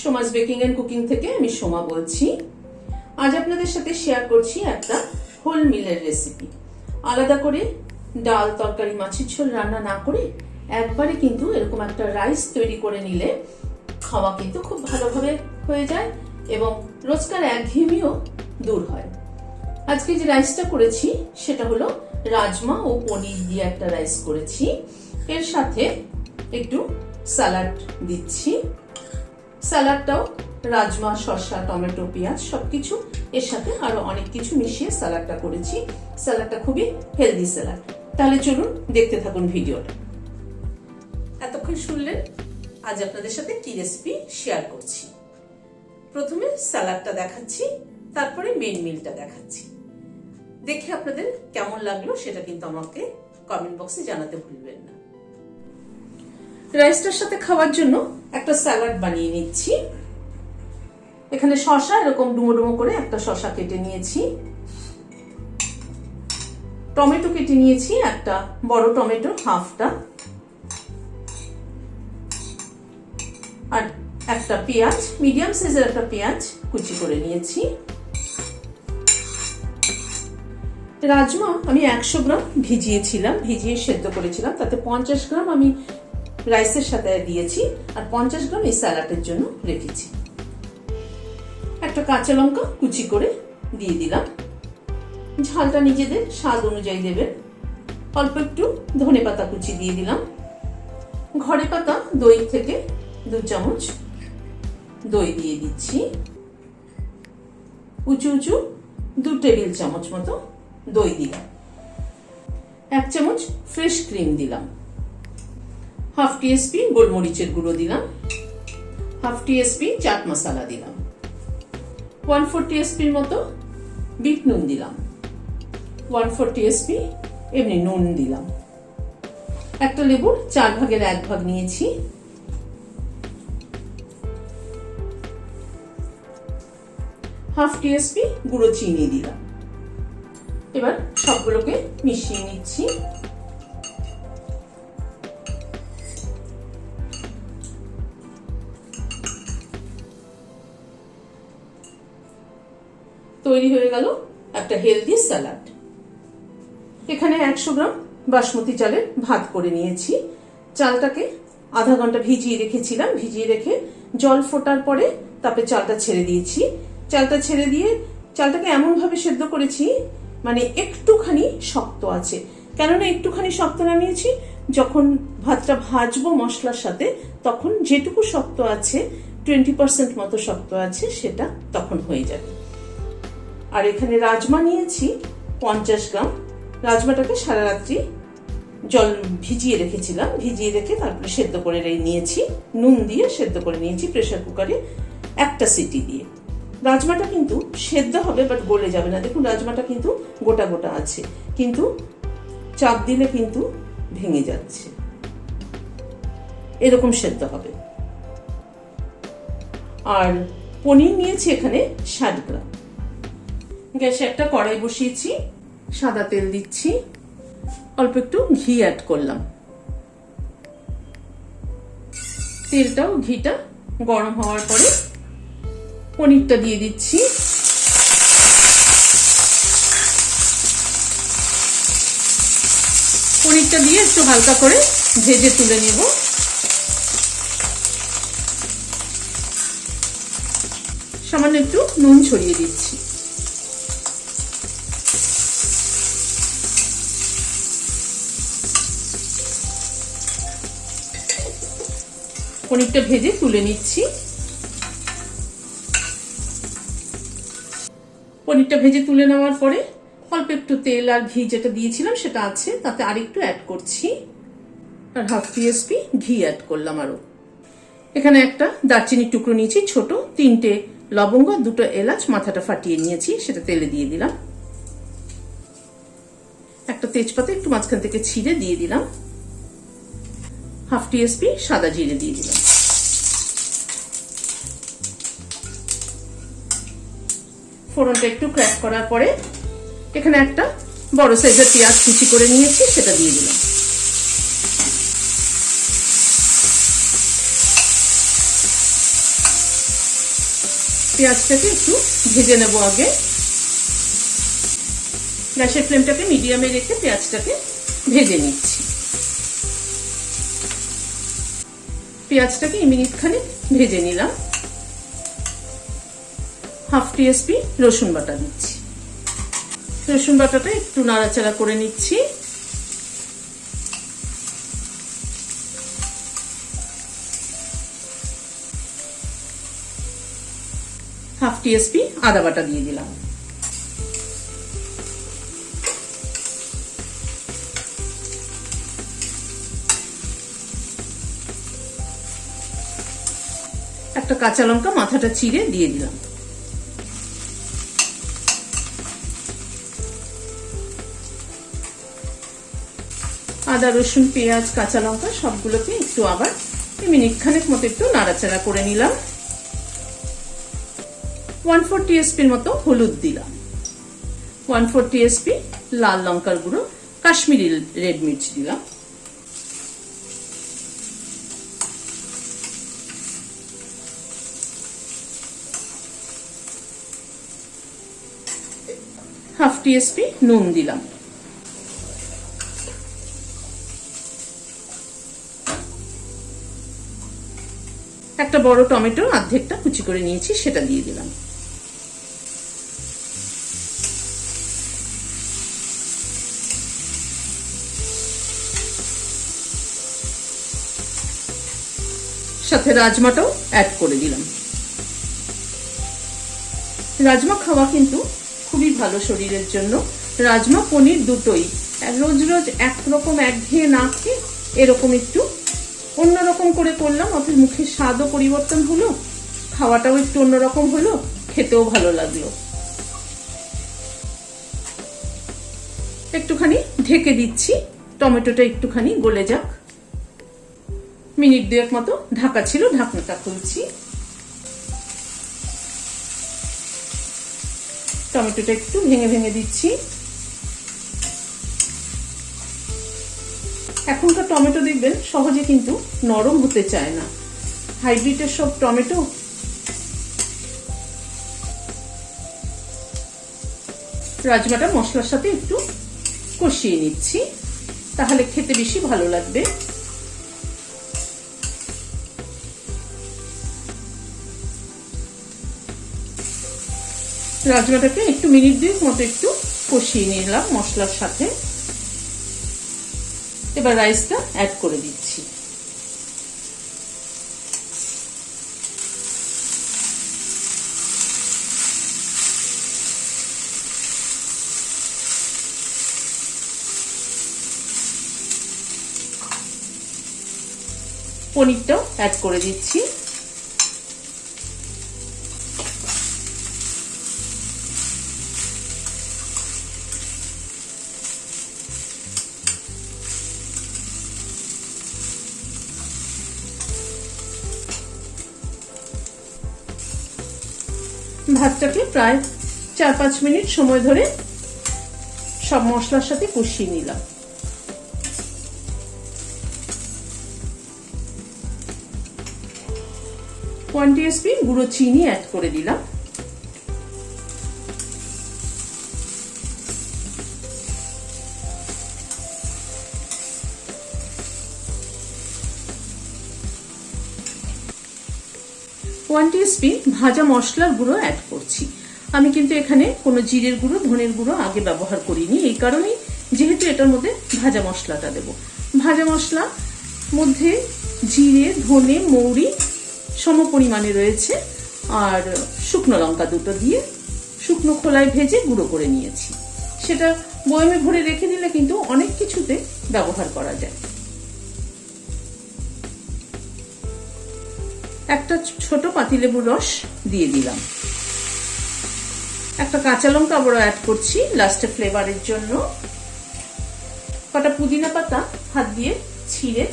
Soma's baking and cooking থেকে আমি সোমা বলছি। আজ আপনাদের সাথে শেয়ার করছি একটা হোল মিলের রেসিপি। আলাদা করে ডাল তরকারি মাছের ঝোল রান্না না করে একবারে কিন্তু এরকম একটা রাইস তৈরি করে নিলে খাওয়া কিন্তু খুব ভালোভাবে হয়ে যায় এবং রোজকার একঘেয়েমিও দূর হয়। আজকে যে রাইসটা করেছি সেটা হলো রাজমা ও পনির দিয়ে একটা রাইস করেছি। এর সাথে একটু স্যালাড দিচ্ছি। স্যালাডটাও রাজমা, শসা, টমেটো, পেঁয়াজ সবকিছু এর সাথে আরো অনেক কিছু মিশিয়ে স্যালাডটা করেছি। স্যালাডটা খুবই হেলদি স্যালাড। তাহলে চলুন দেখতে থাকুন ভিডিওটা। এতক্ষণ শুনলেন আজ আপনাদের সাথে কি রেসিপি শেয়ার করছি। প্রথমে স্যালাডটা দেখাচ্ছি, তারপরে মেইন মিলটা দেখাচ্ছি। দেখে আপনাদের কেমন লাগলো সেটা কিন্তু আমাকে কমেন্ট বক্সে জানাতে ভুলবেন না। রাইসটার সাথে খাওয়ার জন্য একটা স্যালাড বানিয়ে নিচ্ছি। এখানে শসা এরকম ডুমো ডুমো করে একটা শসা কেটে নিয়েছি, টমেটো কেটে নিয়েছি একটা বড় টমেটো হাফটা, আর একটা পেঁয়াজ মিডিয়াম সাইজের একটা পেঁয়াজ কুচি করে নিয়েছি। রাজমা আমি 100 গ্রাম ভিজিয়ে সেদ্ধ করেছিলাম, তাতে 50 গ্রাম আমি রাইসের সাথে দিয়েছি আর 50 গ্রাম এই স্যালাডের জন্য রেখেছি। একটা কাঁচা লঙ্কা কুচি করে দিয়ে দিলাম, ঝালটা নিজেদের স্বাদ অনুযায়ী দেবেন। অল্প একটু ধনেপাতা কুচি দিয়ে দিলাম। ঘরে পাতা দই থেকে 2 চামচ দই দিয়ে দিচ্ছি। উঁচু 2 টেবিল চামচ মতো দই দিলাম। 1 চামচ ফ্রেশ ক্রিম দিলাম। হাফ টিস্পুন গোলমরিচের গুঁড়ো দিলাম। হাফ টিস্পুন চাট মশলা দিলাম। 1/4 টিস্পুন মতো বিট নুন দিলাম। 1/4 টিস্পুন এমনি নুন দিলাম। একটা লেবুর 4 ভাগের 1 ভাগ নিয়েছি। হাফ টিস্পুন গুঁড়ো চিনি দিলাম। এবার সবগুলোকে মিশিয়ে নিচ্ছি। তৈরি হয়ে গেল একটা হেলদি স্যালাড। এখানে 100 গ্রাম বাসমতি চালের ভাত করে নিয়েছি। চালটাকে আধা ঘন্টা ভিজিয়ে রেখেছিলাম। ভিজিয়ে রেখে জল ফোটার পরে তারপরে চালটা ছেড়ে দিয়েছি। চালটা ছেড়ে দিয়ে চালটাকে এমন ভাবে সেদ্ধ করেছি মানে একটুখানি শক্ত আছে। কেননা একটুখানি শক্ত নামিয়েছি, যখন ভাতটা ভাজবো মশলার সাথে তখন যেটুকু শক্ত আছে 20% মতো শক্ত আছে সেটা তখন হয়ে যাবে। আর এখানে রাজমা নিয়েছি 50 গ্রাম। রাজমাটাকে সারা রাত্রি জল ভিজিয়ে রেখেছিলাম। ভিজিয়ে রেখে তারপরে সেদ্ধ করে নিয়েছি, নুন দিয়ে সেদ্ধ করে নিয়েছি প্রেসার কুকারে একটা সিটি দিয়ে। রাজমাটা কিন্তু সেদ্ধ হবে বাট গলে যাবে না। দেখুন রাজমাটা কিন্তু গোটা গোটা আছে, কিন্তু চাপ দিলে কিন্তু ভেঙে যাচ্ছে। এরকম সেদ্ধ হবে। আর পনির নিয়েছি এখানে 60 গ্রাম। গ্যাসে একটা কড়াই বসিয়েছি, সাদা তেল দিচ্ছি, অল্প একটু ঘি অ্যাড করলাম। তেলটাও ঘিটা গরম হওয়ার পরে পনিরটা দিয়ে দিচ্ছি। পনিরটা দিয়ে একটু হালকা করে ভেজে তুলে নেব। সামান্য একটু নুন ছড়িয়ে দিচ্ছি। পনিরটা ভেজে তুলে নিচ্ছি। পনিরটা ভেজে তুলে নেওয়ার পরে অল্প একটু তেল আর ঘি যেটা দিয়েছিলাম সেটা আছে, তাতে আরেকটু অ্যাড করছি আর হাফ টিস্পুন ঘি অ্যাড করলাম আরো। এখানে একটা দারচিনির টুকরো নিয়েছি ছোট, 3টে লবঙ্গ, 2টো এলাচ মাথাটা ফাটিয়ে নিয়েছি, সেটা তেলে দিয়ে দিলাম। একটা তেজপাতা একটু মাঝখান থেকে ছিঁড়ে দিয়ে দিলাম। হাফ টিস্পুন সাদা জিরে দিয়ে দিলাম। ফোড়নটা একটু ক্র্যাক করার পরে এখানে একটা বড় সাইজের পেঁয়াজ কুচি করে নিয়েছি, সেটা দিয়ে দিলাম। পেঁয়াজটাকে একটু ভেজে নেব আগে। গ্যাসের ফ্লেমটাকে মিডিয়ামে রেখে পেঁয়াজটাকে ভেজে নিচ্ছি। পেঁয়াজটাকে মিনিট খানিক ভেজে নিলাম। হাফ টিএসপি রসুন বাটা দিচ্ছি। রসুন বাটাটা একটু নাড়াচাড়া করে নিচ্ছি। হাফ টিএসপি আদা বাটা দিয়ে দিলাম। একটা কাঁচা লঙ্কা মাথাটা চিড়ে দিয়ে দিলাম। আদা রসুন পেঁয়াজ কাঁচা লঙ্কা সবগুলোকে একটু আবার মিনিট খানেক মতো একটু নাড়াচাড়া করে নিলাম। 1/4 টিএসপির মতো হলুদ দিলাম। 1/4 টিএসপি লাল লঙ্কার গুঁড়ো কাশ্মীরি রেড মির্চ দিলাম। হাফ টিএসপি নুন দিলাম। একটা বড় টমেটো অর্ধেকটা কুচি করে নিয়েছি, সেটা দিয়ে দিলাম। সাথে রাজমাটাও অ্যাড করে দিলাম। রাজমা খাওয়া কিন্তু খুবই ভালো শরীরের জন্য। রাজমা পনির দুটোই রোজ রোজ একরকম একঘেয়ে না খেয়ে এরকম একটু অন্যরকম করে করলাম, অথচ মুখের স্বাদও পরিবর্তন হলো, খাওয়াটাও একটু অন্যরকম হলো, খেতেও ভালো লাগলো। একটুখানি ঢেকে দিচ্ছি, টমেটোটা একটুখানি গলে যাক। মিনিট দুয়েক মতো ঢাকা ছিল, ঢাকনাটা খুলছি। টমেটোটা একটু ভেঙে ভেঙে দিচ্ছি। এখনকার টমেটো দেখবেন সহজে কিন্তু নরম হতে চায় না, হাইব্রিডের সব টমেটো। রাজমাটা মশলার সাথে একটু কষিয়ে নিচ্ছি, তাহলে খেতে বেশি ভালো লাগবে। রাজমাটাকে একটু মিনিট দুয়েক মতো একটু কষিয়ে নিলাম মশলার সাথে। এবার রাইসটা অ্যাড করে দিচ্ছি। পনিরটাও অ্যাড করে দিচ্ছি। ভাতটাকে প্রায় 4-5 মিনিট সময় ধরে সব মশলার সাথে কষিয়ে নিলাম। 1 টিএসপি গুঁড়ো চিনি অ্যাড করে দিলাম। ওয়ান টিএসপি ভাজা মশলার গুঁড়ো অ্যাড করছি। আমি কিন্তু এখানে কোনো জিরের গুঁড়ো ধনের গুঁড়ো আগে ব্যবহার করিনি, এই কারণেই যেহেতু এটার মধ্যে ভাজা মশলাটা দেব। ভাজা মশলা মধ্যে জিরে ধনে মৌরি সম পরিমাণে রয়েছে, আর শুকনো লঙ্কা দুটো দিয়ে শুকনো খোলায় ভেজে গুঁড়ো করে নিয়েছি। সেটা বয়মে ভরে রেখে দিলে কিন্তু অনেক কিছুতে ব্যবহার করা যায়। একটা ছোট পাতিলেবুর রস দিয়ে দিলাম। একটা কাঁচা লঙ্কা আবারও অ্যাড করছি লাস্টে ফ্লেভারের জন্য। কটা পুদিনা পাতা হাত দিয়ে ছিঁড়ে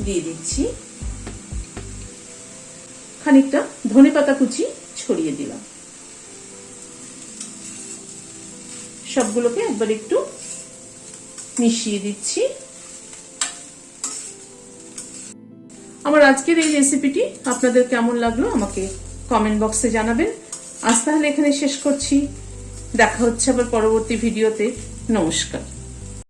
দিয়ে দিচ্ছি। খানিকটা ধনে পাতা কুচি ছড়িয়ে দিলাম। সবগুলোকে একবার একটু মিশিয়ে দিচ্ছি। আমার আজকের এই রেসিপিটি আপনাদের কেমন লাগলো আমাকে কমেন্ট বক্সে জানাবেন। আজ তাহলে এখানে শেষ করছি। দেখা হচ্ছে আবার পরবর্তী ভিডিওতে। নমস্কার।